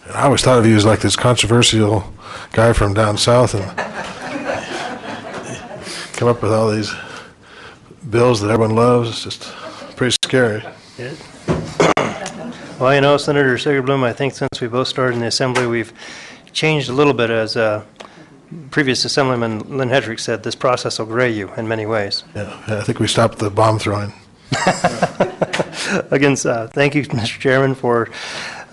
And I always thought of you as like this controversial guy from down south, and come up with all these bills that everyone loves. It's just pretty scary. Yeah. Well, you know, Senator Sigerbloom, I think since we both started in the Assembly, we've changed a little bit. As previous Assemblyman Lynn Hedrick said, this process will gray you in many ways. Yeah, I think we stopped the bomb throwing. Again, thank you, Mr. Chairman, for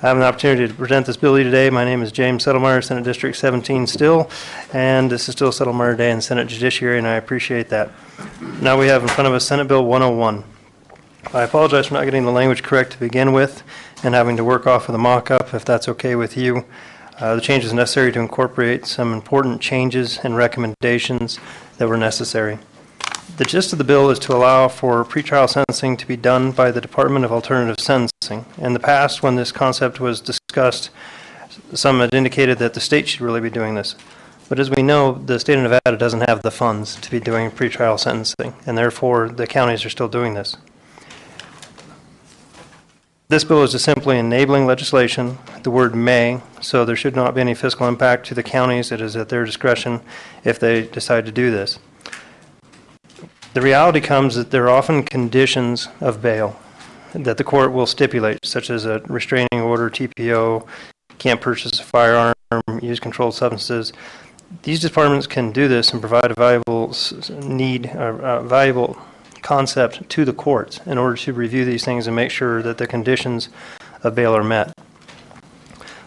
having the opportunity to present this bill to you today. My name is James Settlemeyer, Senate District 17 still, and this is still Settlemeyer Day in Senate Judiciary, and I appreciate that. Now we have in front of us Senate Bill 101. I apologize for not getting the language correct to begin with and having to work off of the mock-up, if that's okay with you. The change is necessary to incorporate some important changes and recommendations that were necessary. The gist of the bill is to allow for pretrial sentencing to be done by the Department of Alternative Sentencing. In the past, when this concept was discussed, some had indicated that the state should really be doing this. But as we know, the state of Nevada doesn't have the funds to be doing pretrial sentencing, and therefore the counties are still doing this. This bill is just simply enabling legislation, the word may, so there should not be any fiscal impact to the counties. It is at their discretion if they decide to do this. The reality comes that there are often conditions of bail that the court will stipulate, such as a restraining order, TPO, can't purchase a firearm, use controlled substances. These departments can do this and provide a valuable valuable concept to the courts in order to review these things and make sure that the conditions of bail are met.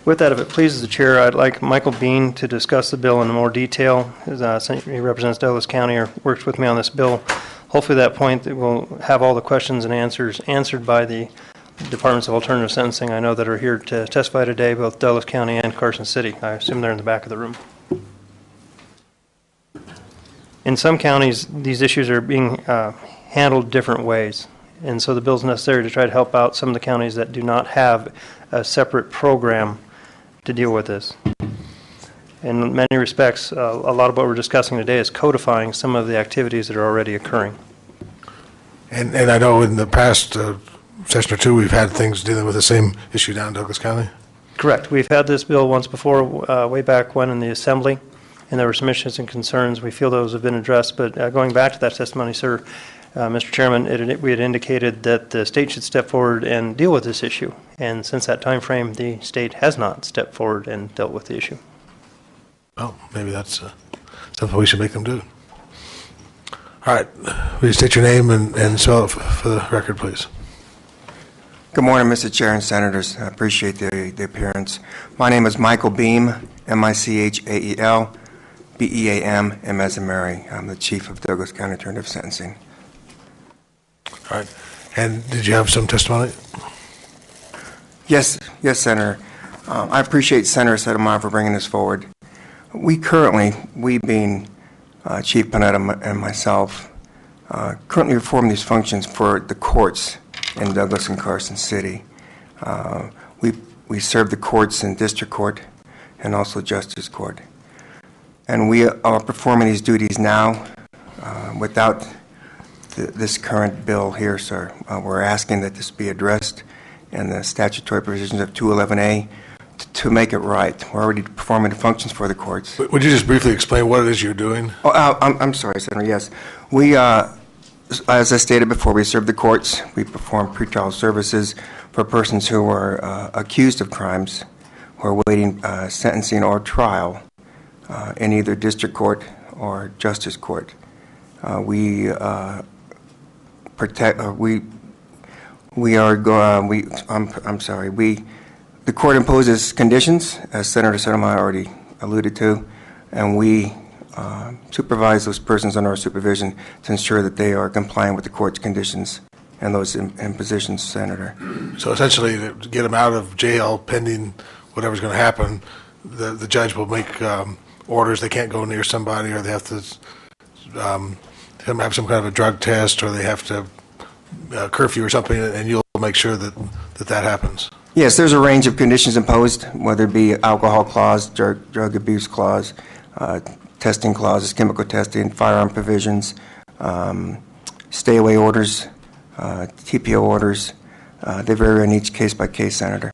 With that, if it pleases the chair, I'd like Michael Bean to discuss the bill in more detail. He represents Douglas County or works with me on this bill. Hopefully at that point we'll have all the questions and answers answered by the Departments of Alternative Sentencing I know that are here to testify today, both Douglas County and Carson City. I assume they're in the back of the room. In some counties, these issues are being handled different ways. And so the bill is necessary to try to help out some of the counties that do not have a separate program to deal with this. In many respects, a lot of what we're discussing today is codifying some of the activities that are already occurring. And I know in the past session or two, we've had things dealing with the same issue down in Douglas County. Correct. We've had this bill once before, way back when in the Assembly, and there were some issues and concerns. We feel those have been addressed. But going back to that testimony, sir, Mr. Chairman, we had indicated that the state should step forward and deal with this issue. And since that time frame, the state has not stepped forward and dealt with the issue. Well, maybe that's something we should make them do. All right. Will you state your name and spell it for the record, please? Good morning, Mr. Chair and Senators. I appreciate the appearance. My name is Michael Beam, M-I-C-H-A-E-L, B-E-A-M, M as in Mary. I'm the Chief of Douglas County Alternative Sentencing. All right. And did you have some testimony? Yes, Senator. I appreciate Senator Settlemeyer for bringing this forward. We being Chief Panetta and myself, currently perform these functions for the courts in Douglas and Carson City. We serve the courts in District Court and also Justice Court. And we are performing these duties now without this current bill here, sir. We're asking that this be addressed in the statutory provisions of 211A to make it right. We're already performing the functions for the courts. Would you just briefly explain what it is you're doing? Oh, I'm sorry, Senator. Yes. We, as I stated before, we serve the courts. We perform pretrial services for persons who are accused of crimes, who are awaiting sentencing or trial in either district court or justice court. The court imposes conditions, as Senator Sotomayor already alluded to, and we supervise those persons under our supervision to ensure that they are complying with the court's conditions and those impositions, Senator. So essentially, to get them out of jail pending whatever's going to happen, the judge will make orders. They can't go near somebody, or they have to have some kind of a drug test, or they have to curfew or something, and you'll make sure that happens. Yes, there's a range of conditions imposed, whether it be alcohol clause, drug abuse clause, testing clauses, chemical testing, firearm provisions, stay-away orders, TPO orders. They vary on each case by case, Senator.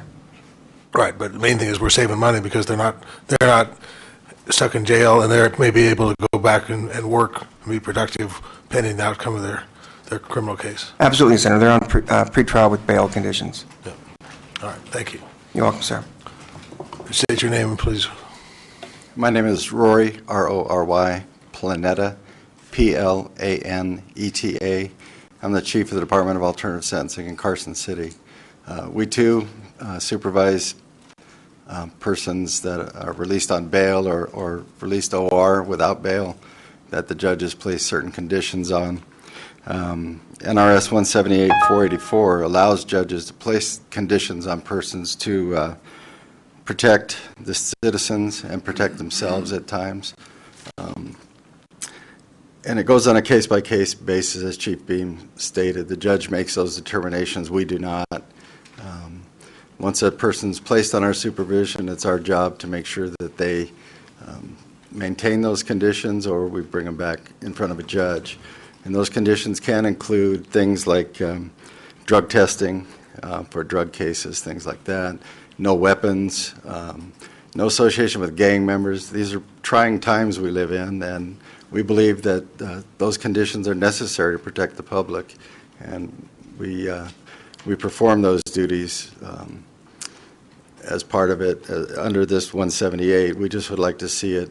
Right, but the main thing is we're saving money because they're not stuck in jail, and they may be able to go back and work and be productive pending the outcome of their criminal case. Absolutely, Senator. They're on pretrial with bail conditions. Yeah. All right, thank you. You're welcome, sir. State your name, please. My name is Rory, R-O-R-Y, Planeta, P-L-A-N-E-T-A. I'm the Chief of the Department of Alternative Sentencing in Carson City. We too supervise persons that are released on bail or released OR without bail that the judges place certain conditions on. NRS 178-484 allows judges to place conditions on persons to protect the citizens and protect themselves at times. And it goes on a case-by-case basis, as Chief Beam stated. The judge makes those determinations. We do not. Once a person's placed on our supervision, it's our job to make sure that they maintain those conditions, or we bring them back in front of a judge. And those conditions can include things like drug testing for drug cases, things like that. No weapons, no association with gang members. These are trying times we live in, and we believe that those conditions are necessary to protect the public, and we perform those duties as part of it under this 178. We just would like to see it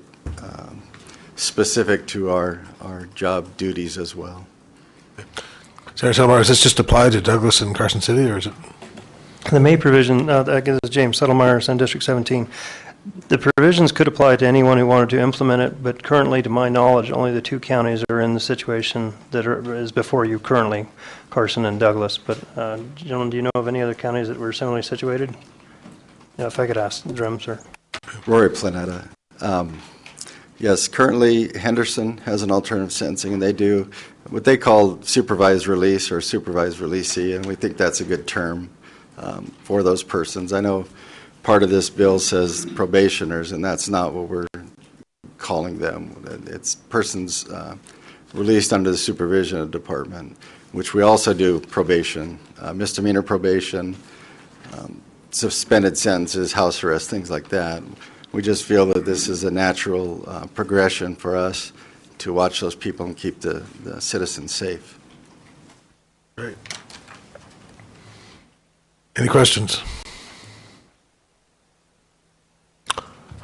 specific to our job duties as well. Senator Settlemyre, does this just apply to Douglas and Carson City, or is it? The May provision, this is James Settlemyre, Senate District 17. The provisions could apply to anyone who wanted to implement it, but currently, to my knowledge, only the two counties are in the situation that is before you currently, Carson and Douglas. But, gentlemen, do you know of any other counties that were similarly situated? Yeah, if I could ask Drum, sir. Rory Planeta. Yes, currently Henderson has an alternative sentencing, and they do what they call supervised release or supervised releasee, and we think that's a good term for those persons. I know part of this bill says probationers, and that's not what we're calling them. It's persons released under the supervision of the department, which we also do probation, misdemeanor probation, suspended sentences, house arrest, things like that. We just feel that this is a natural progression for us to watch those people and keep the citizens safe. Great. Any questions?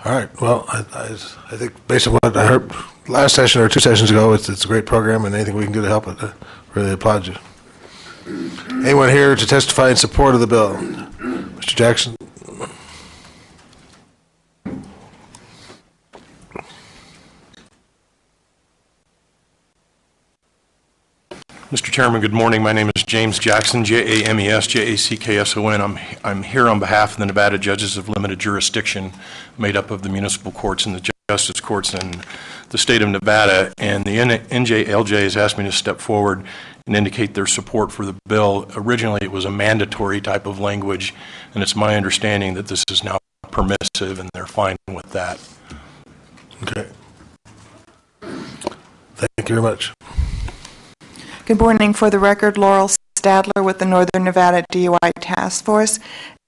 All right. Well, I think based on what I heard last session or 2 sessions ago, it's a great program, and anything we can do to help it, I really applaud you. Anyone here to testify in support of the bill? Mr. Jackson. Mr. Chairman, good morning. My name is James Jackson, James, Jackson. I'm here on behalf of the Nevada Judges of Limited Jurisdiction, made up of the municipal courts and the justice courts in the state of Nevada. And the NJLJ has asked me to step forward and indicate their support for the bill. Originally, it was a mandatory type of language, and it's my understanding that this is now permissive, and they're fine with that. Okay. Thank you very much. Good morning. For the record, Laurel Stadler with the Northern Nevada DUI Task Force,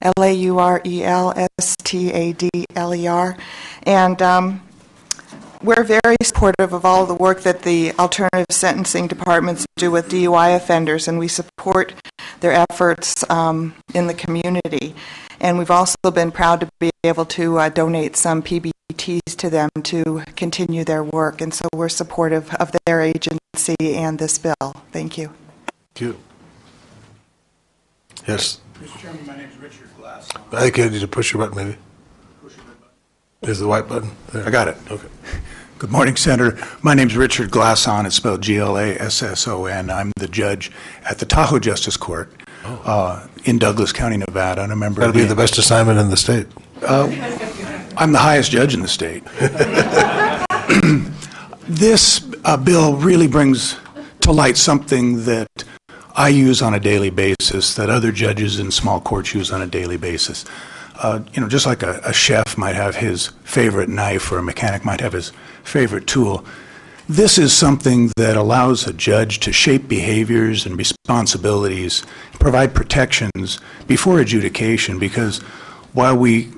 LAURELSTADLER. And we're very supportive of all the work that the alternative sentencing departments do with DUI offenders, and we support their efforts in the community. And we've also been proud to be able to donate some PBTs to them to continue their work, and so we're supportive of their agency and this bill. Thank you. Thank you. Yes. Mr. Chairman, my name is Richard Glass. I think you need to push your button, maybe. Push your button. Is the white button there? I got it. Okay. Good morning, Senator. My name is Richard Glasson. It's spelled Glasson. I'm the judge at the Tahoe Justice Court in Douglas County, Nevada, and a member That'll of be the best assignment in the state. I'm the highest judge in the state. This bill really brings to light something that I use on a daily basis, that other judges in small courts use on a daily basis. Just like a chef might have his favorite knife or a mechanic might have his favorite tool, this is something that allows a judge to shape behaviors and responsibilities, provide protections before adjudication, because while we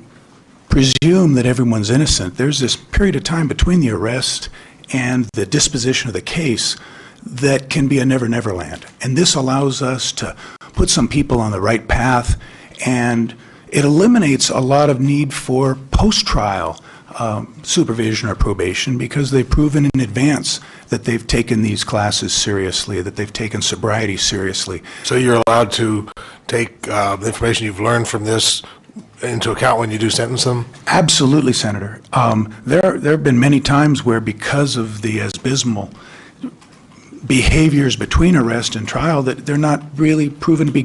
presume that everyone's innocent, there's this period of time between the arrest and the disposition of the case that can be a never-never land. And this allows us to put some people on the right path, and it eliminates a lot of need for post-trial supervision or probation, because they've proven in advance that they've taken these classes seriously, that they've taken sobriety seriously. So you're allowed to take the information you've learned from this into account when you do sentence them? Absolutely, Senator. There have been many times where, because of the abysmal behaviors between arrest and trial, that they're not really proven to be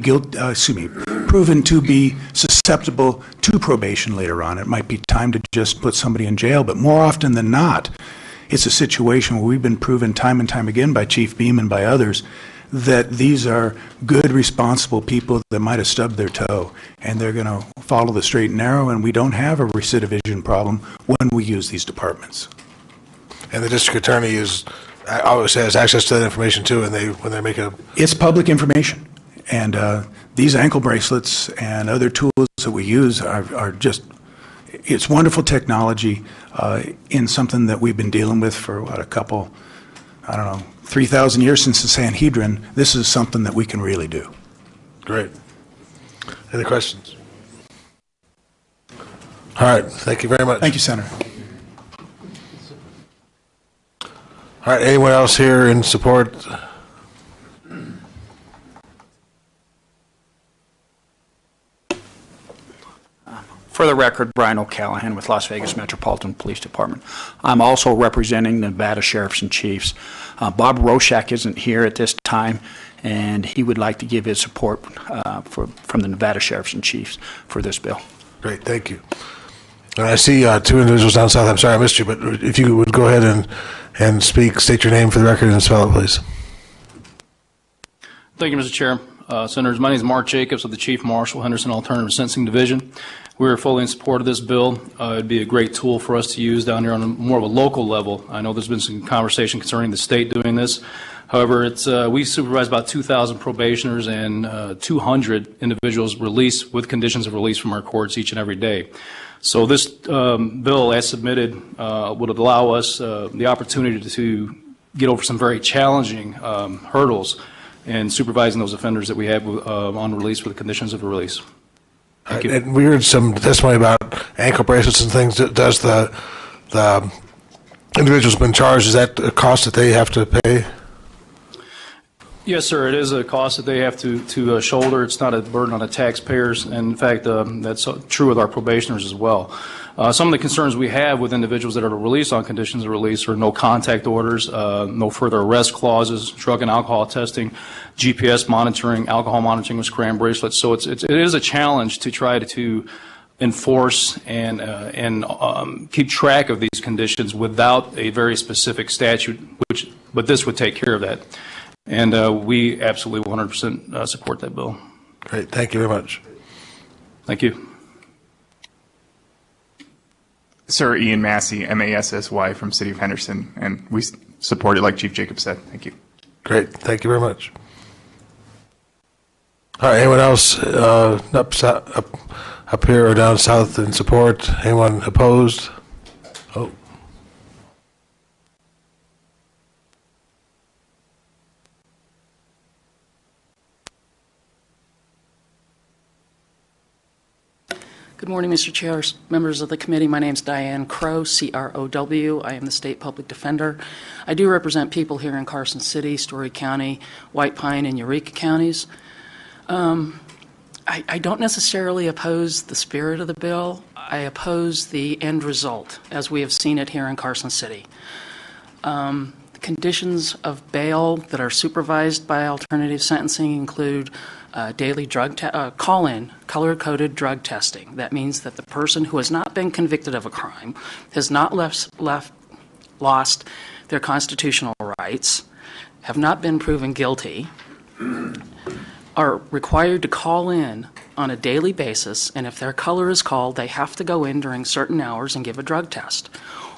proven to be susceptible to probation later on. It might be time to just put somebody in jail, but more often than not, it's a situation where we've been proven time and time again by Chief Beam and by others that these are good, responsible people that might have stubbed their toe, and they're going to follow the straight and narrow, and we don't have a recidivism problem when we use these departments. And the district attorney always has access to that information too, and when they make a... It's public information, and these ankle bracelets and other tools that we use are just, it's wonderful technology in something that we've been dealing with for, what, 3,000 years since the Sanhedrin. This is something that we can really do. Great. Any questions? All right, thank you very much. Thank you, Senator. All right, anyone else here in support? For the record, Brian O'Callahan with Las Vegas Metropolitan Police Department. I'm also representing the Nevada Sheriffs and Chiefs. Bob Roshak isn't here at this time, and he would like to give his support from the Nevada Sheriffs and Chiefs for this bill. Great, thank you. And I see two individuals down south. I'm sorry I missed you, but if you would go ahead and speak, state your name for the record and spell it, please. Thank you, Mr. Chair. Senators, my name is Mark Jacobs of the Chief Marshal, Henderson Alternative Sentencing Division. We are fully in support of this bill. It'd be a great tool for us to use down here on more of a local level. I know there's been some conversation concerning the state doing this. However, we supervise about 2,000 probationers and 200 individuals released with conditions of release from our courts each and every day. So this bill, as submitted, would allow us the opportunity to get over some very challenging hurdles in supervising those offenders that we have on release with the conditions of release. Thank you. And we heard some testimony about ankle bracelets and things. Does the individuals been charged, is that a cost that they have to pay? Yes, sir. It is a cost that they have to shoulder. It's not a burden on the taxpayers. And in fact, that's true with our probationers as well. Some of the concerns we have with individuals that are released on conditions of release are no contact orders, no further arrest clauses, drug and alcohol testing, GPS monitoring, alcohol monitoring with cram bracelets. So it is a challenge to try to enforce and keep track of these conditions without a very specific statute, but this would take care of that. And we absolutely 100% support that bill. Great. Thank you very much. Thank you. Sir, Ian Massey, M-A-S-S-Y from City of Henderson, and we support it like Chief Jacobs said. Thank you. Great. Thank you very much. All right. Anyone else up here or down south in support? Anyone opposed? Oh. Good morning, Mr. Chair, members of the committee. My name is Diane Crow, C-R-O-W. I am the State Public Defender. I do represent people here in Carson City, Story County, White Pine, and Eureka counties. I don't necessarily oppose the spirit of the bill. I oppose the end result, as we have seen it here in Carson City. The conditions of bail that are supervised by alternative sentencing include daily drug call-in, color-coded drug testing. That means that the person who has not been convicted of a crime, has not lost their constitutional rights, have not been proven guilty, are required to call in on a daily basis, and if their color is called, they have to go in during certain hours and give a drug test.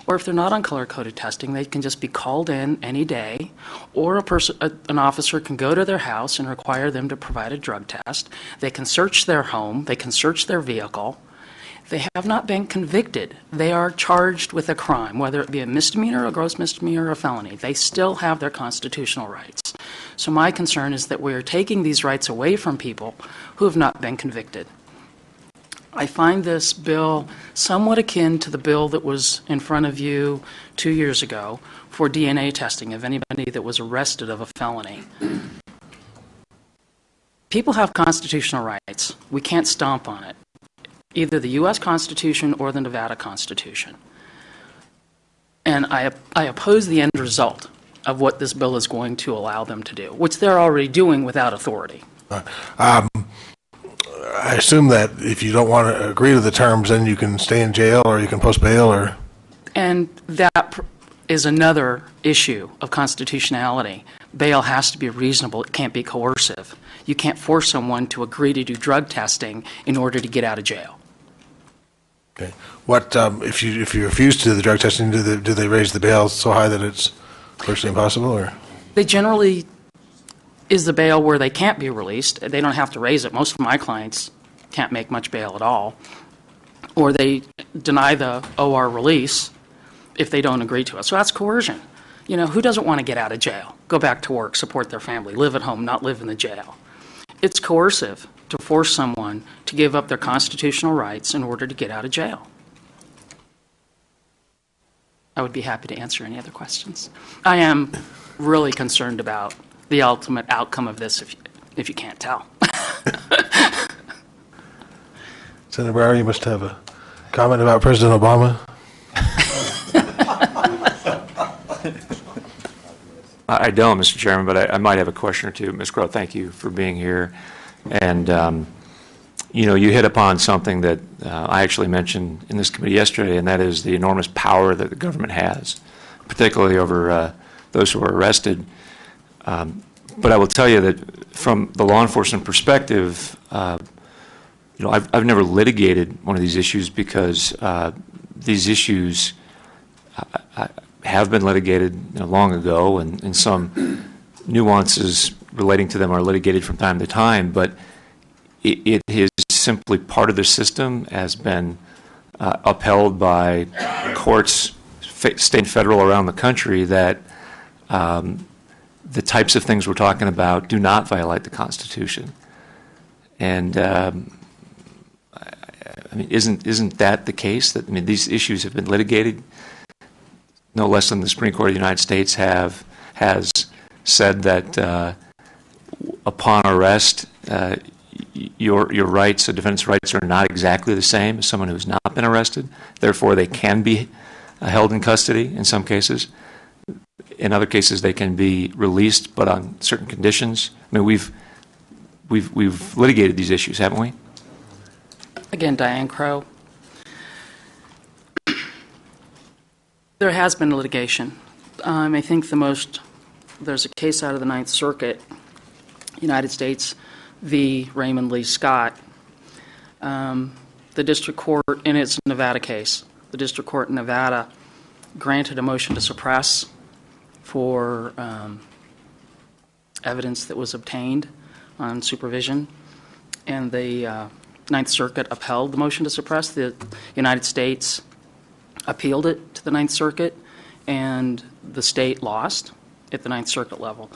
Or if they're not on color-coded testing, they can just be called in any day, or an officer can go to their house and require them to provide a drug test. They can search their home, they can search their vehicle, They have not been convicted. They are charged with a crime, whether it be a misdemeanor, a gross misdemeanor, or a felony. They still have their constitutional rights. So my concern is that we are taking these rights away from people who have not been convicted. I find this bill somewhat akin to the bill that was in front of you 2 years ago for DNA testing of anybody that was arrested of a felony. People have constitutional rights. We can't stomp on it. Either the U.S. Constitution or the Nevada Constitution. And I oppose the end result of what this bill is going to allow them to do, which they're already doing without authority. I assume that if you don't want to agree to the terms, then you can stay in jail or you can post bail or... And that is another issue of constitutionality. Bail has to be reasonable. It can't be coercive. You can't force someone to agree to do drug testing in order to get out of jail. Okay. What if you refuse to do the drug testing? Do they raise the bail so high that it's virtually impossible, or? They generally is the bail where they can't be released. They don't have to raise it. Most of my clients can't make much bail at all, or they deny the OR release if they don't agree to it. So that's coercion. You know, who doesn't want to get out of jail, go back to work, support their family, live at home, not live in the jail? It's coercive to force someone to give up their constitutional rights in order to get out of jail. I would be happy to answer any other questions. I am really concerned about the ultimate outcome of this, if you can't tell. Senator Brower, you must have a comment about President Obama. I don't, Mr. Chairman, but I might have a question or two. Ms. Crow, thank you for being here. And, you know, you hit upon something that I actually mentioned in this committee yesterday, and that is the enormous power that the government has, particularly over those who are arrested. But I will tell you that from the law enforcement perspective, you know, I've never litigated one of these issues because these issues have been litigated, you know, long ago, and some nuances relating to them are litigated from time to time, but it is simply part of the system, has been upheld by courts, state and federal, around the country, that the types of things we're talking about do not violate the Constitution. And I mean, isn't that the case? That, I mean, these issues have been litigated. No less than the Supreme Court of the United States has said that upon arrest, your rights, a defendant's rights, are not exactly the same as someone who's not been arrested. Therefore, they can be held in custody in some cases. In other cases, they can be released, but on certain conditions. I mean, we've litigated these issues, haven't we? Again, Diane Crow. There has been litigation. I think there's a case out of the Ninth Circuit, United States v. Raymond Lee Scott. The district court, in its Nevada case, the district court in Nevada granted a motion to suppress for evidence that was obtained on supervision, and the Ninth Circuit upheld the motion to suppress. The United States appealed it to the Ninth Circuit, and the state lost at the Ninth Circuit level.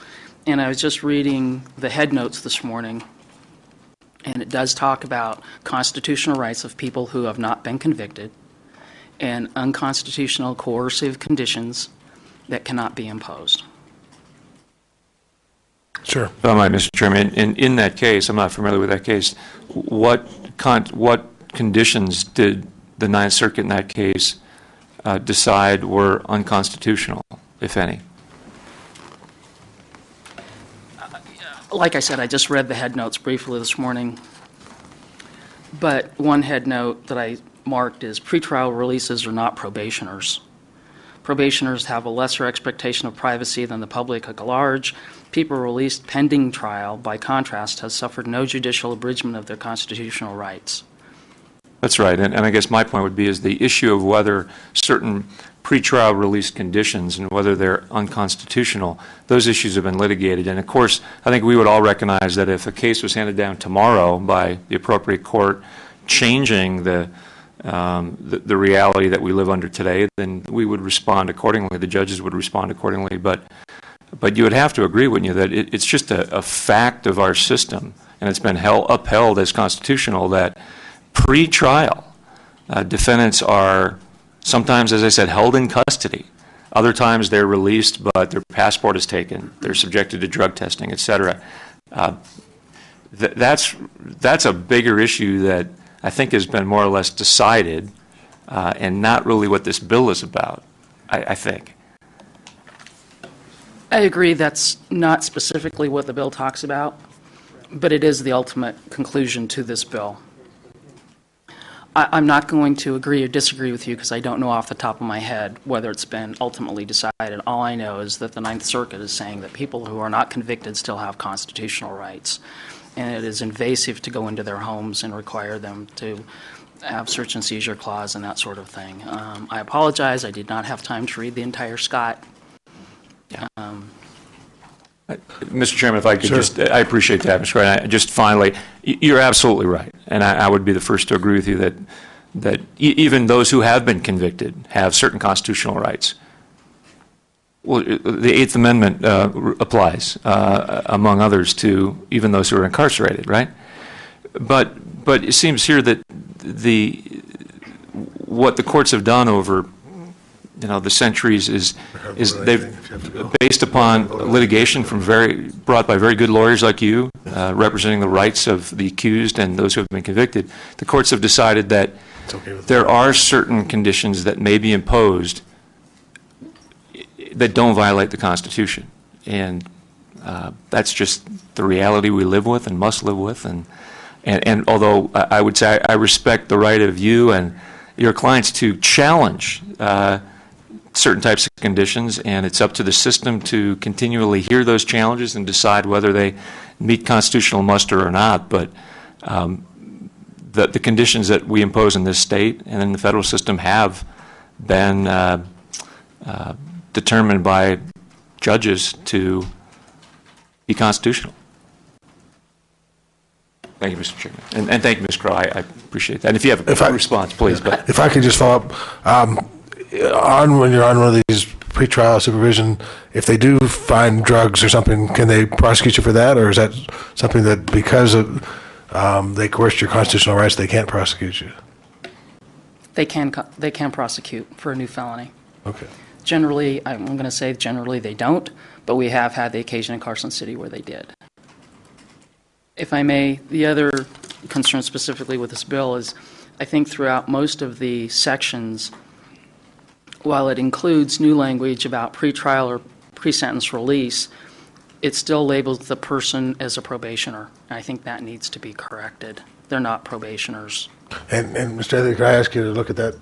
And I was just reading the head notes this morning, and it does talk about constitutional rights of people who have not been convicted and unconstitutional coercive conditions that cannot be imposed. Sure. If I might, Mr. Chairman, in that case, I'm not familiar with that case, what conditions did the Ninth Circuit in that case decide were unconstitutional, if any? Like I said, I just read the head notes briefly this morning, but one head note that I marked is pretrial releases are not probationers. Probationers have a lesser expectation of privacy than the public at large. People released pending trial, by contrast, has suffered no judicial abridgment of their constitutional rights. That's right, and I guess my point would be is the issue of whether certain pretrial release conditions and whether they're unconstitutional, those issues have been litigated. And of course, I think we would all recognize that if a case was handed down tomorrow by the appropriate court changing the the reality that we live under today, then we would respond accordingly. The judges would respond accordingly. But you would have to agree, wouldn't you, that it's just a fact of our system, and it's been upheld as constitutional, that pre-trial defendants are sometimes, as I said, held in custody. Other times they're released, but their passport is taken. They're subjected to drug testing, et cetera. That's a bigger issue that I think has been more or less decided, and not really what this bill is about, I think. I agree that's not specifically what the bill talks about, but it is the ultimate conclusion to this bill. I'm not going to agree or disagree with you because I don't know off the top of my head whether it's been ultimately decided. All I know is that the Ninth Circuit is saying that people who are not convicted still have constitutional rights, and it is invasive to go into their homes and require them to have search and seizure clause and that sort of thing. I apologize. I did not have time to read the entire Scott. Mr. Chairman, if I could Sure. I appreciate that, Mr. Wright. Just finally, you're absolutely right, and I would be the first to agree with you that even those who have been convicted have certain constitutional rights. Well, the Eighth Amendment applies, among others, to even those who are incarcerated, right? But it seems here that what the courts have done over the centuries is they've based upon litigation brought by very good lawyers like you, representing the rights of the accused and those who have been convicted. The courts have decided that there are certain conditions that may be imposed that don't violate the Constitution, and that's just the reality we live with and must live with. And although I would say I respect the right of you and your clients to challenge certain types of conditions, and it's up to the system to continually hear those challenges and decide whether they meet constitutional muster or not. But the conditions that we impose in this state and in the federal system have been determined by judges to be constitutional. Thank you, Mr. Chairman. And thank you, Ms. Crowe. I appreciate that. And if you have a response, please. But If I could just follow up, when you're on one of these pretrial supervision, if they do find drugs or something, can they prosecute you for that, or is that something that because of they coerced your constitutional rights, they can't prosecute you? They can prosecute for a new felony. Okay. Generally, I'm going to say generally they don't, but we have had the occasion in Carson City where they did. If I may, the other concern specifically with this bill is I think throughout most of the sections, while it includes new language about pretrial or pre-sentence release, it still labels the person as a probationer. I think that needs to be corrected. They're not probationers. And Mr. Ethier, could I ask you to look at that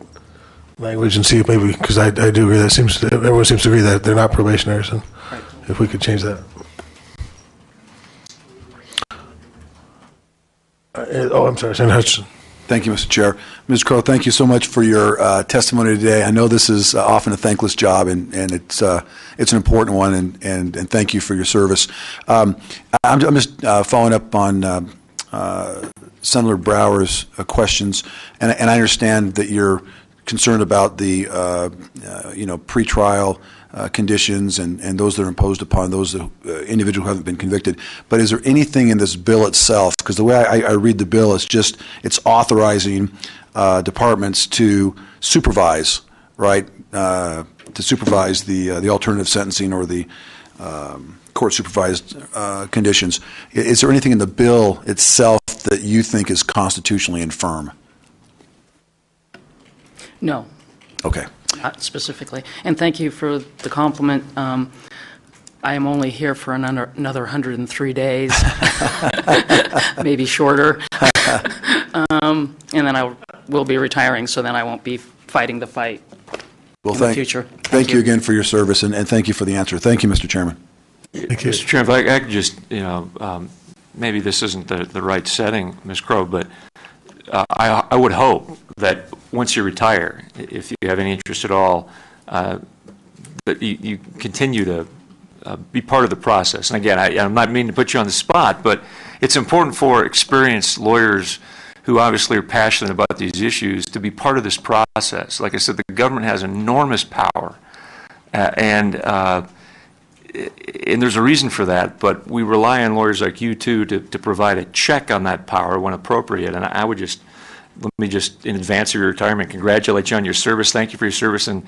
language and see if maybe, because I do agree that everyone seems to agree that they're not probationers, and Right. if we could change that. I'm sorry, Senator Hutchinson. Thank you, Mr. Chair. Ms. Crowe, thank you so much for your testimony today. I know this is often a thankless job, and it's an important one, and thank you for your service. I'm just following up on Senator Brower's questions, and I understand that you're concerned about the pretrial conditions and those that are imposed upon those individuals who haven't been convicted. But is there anything in this bill itself, because the way I read the bill, it's authorizing departments to supervise, right, to supervise the alternative sentencing or the court-supervised conditions. Is there anything in the bill itself that you think is constitutionally infirm? No. Okay. Not specifically. And thank you for the compliment. I am only here for another 103 days, maybe shorter. And then I will be retiring, so then I won't be fighting the fight in the future. Thank you again for your service, and thank you for the answer. Thank you, Mr. Chairman. Thank you. Mr. Chairman, if I could just, maybe this isn't the right setting, Ms. Crowe, but I would hope that once you retire, if you have any interest at all, that you continue to be part of the process. And again, I'm not meaning to put you on the spot, but it's important for experienced lawyers who obviously are passionate about these issues to be part of this process. Like I said, the government has enormous power, and there's a reason for that, but we rely on lawyers like you, too, to provide a check on that power when appropriate. And I would just, let me just, in advance of your retirement, congratulate you on your service. Thank you for your service, and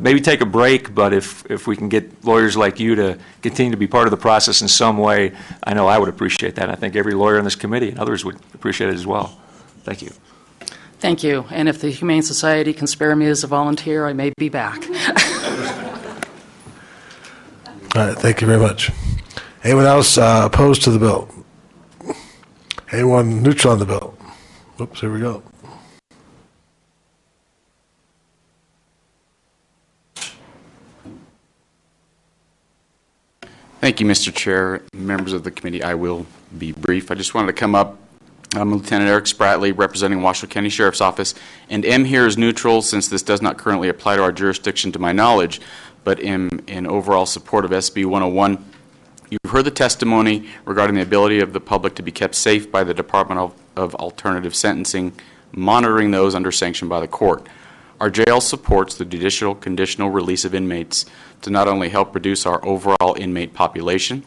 maybe take a break, but if we can get lawyers like you to continue to be part of the process in some way, I know I would appreciate that. I think every lawyer in this committee and others would appreciate it as well. Thank you. Thank you. And if the Humane Society can spare me as a volunteer, I may be back. All right, thank you very much. Anyone else opposed to the bill? Anyone neutral on the bill? Oops, here we go. Thank you, Mr. Chair. Members of the committee, I will be brief. I just wanted to come up. I'm Lieutenant Eric Spratley, representing Washoe County Sheriff's Office, and am here as neutral since this does not currently apply to our jurisdiction to my knowledge, but am in overall support of SB 101. You've heard the testimony regarding the ability of the public to be kept safe by the Department of Alternative Sentencing, monitoring those under sanction by the court. Our jail supports the judicial conditional release of inmates to not only help reduce our overall inmate population,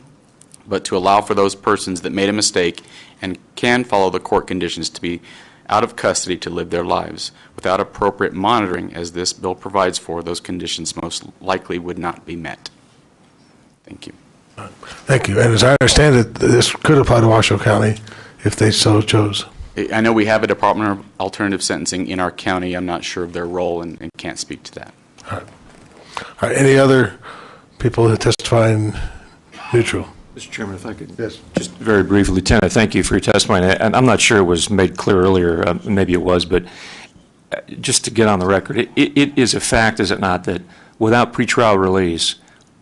but to allow for those persons that made a mistake and can follow the court conditions to be out of custody to live their lives. Without appropriate monitoring, as this bill provides for, those conditions most likely would not be met. Thank you. Thank you. And as I understand it, this could apply to Washoe County if they so chose. I know we have a Department of Alternative Sentencing in our county. I'm not sure of their role and can't speak to that. All right. All right. Any other people that testify in neutral? Mr. Chairman, if I could Yes. just very briefly, Lieutenant, thank you for your testimony. And I'm not sure it was made clear earlier, maybe it was, but just to get on the record, it is a fact, is it not, that without pretrial release,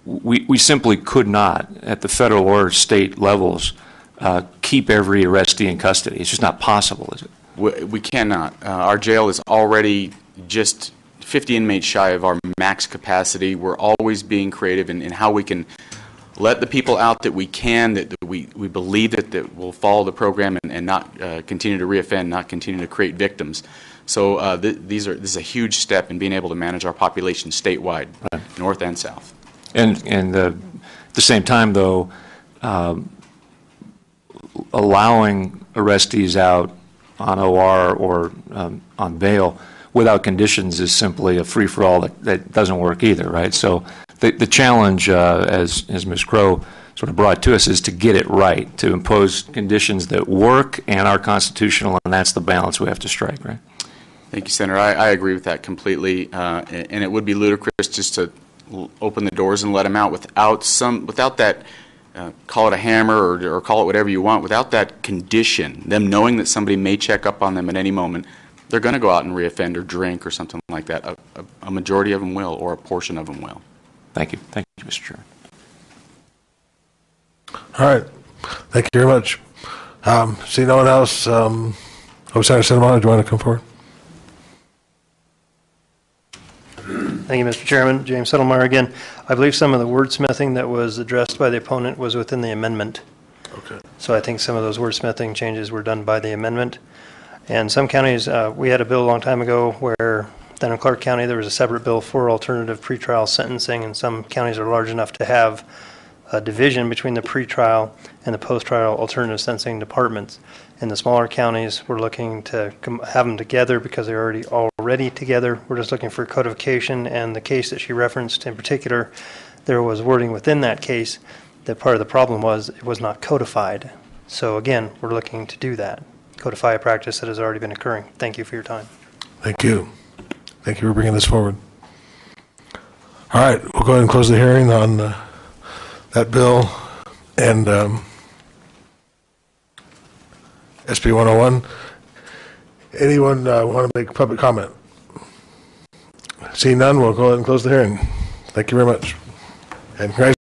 we simply could not, at the federal or state levels, keep every arrestee in custody. It's just not possible, is it? We cannot. Our jail is already just 50 inmates shy of our max capacity. We're always being creative in how we can let the people out that we can, that we believe that will follow the program and not continue to reoffend, not continue to create victims. So this is a huge step in being able to manage our population statewide, right, north and south. And at the same time, though, allowing arrestees out on OR or on bail without conditions is simply a free-for-all that doesn't work either, right? So the challenge, as Ms. Crow sort of brought to us, is to get it right, to impose conditions that work and are constitutional, and that's the balance we have to strike, right? Thank you, Senator. I agree with that completely, and it would be ludicrous just to open the doors and let them out without that, call it a hammer or call it whatever you want, without that condition, them knowing that somebody may check up on them at any moment. They're going to go out and reoffend or drink or something like that. A majority of them will, or a portion of them will. Thank you. Thank you, Mr. Chairman. All right. Thank you very much. See no one else. Senator Sinema, do you want to come forward? Thank you, Mr. Chairman. James Settlemeyer again. I believe some of the wordsmithing that was addressed by the opponent was within the amendment. Okay. So I think some of those wordsmithing changes were done by the amendment. And some counties, we had a bill a long time ago where then in Clark County there was a separate bill for alternative pretrial sentencing, and some counties are large enough to have a division between the pretrial and the post-trial alternative sentencing departments. In the smaller counties, we're looking to have them together because they're already together. We're just looking for codification, and the case that she referenced in particular, there was wording within that case that part of the problem was it was not codified. So again, we're looking to do that, codify a practice that has already been occurring. Thank you for your time. Thank you. Thank you for bringing this forward. All right, we'll go ahead and close the hearing on that bill and SB 101. Anyone want to make public comment? Seeing none, we'll go ahead and close the hearing. Thank you very much. And congratulations.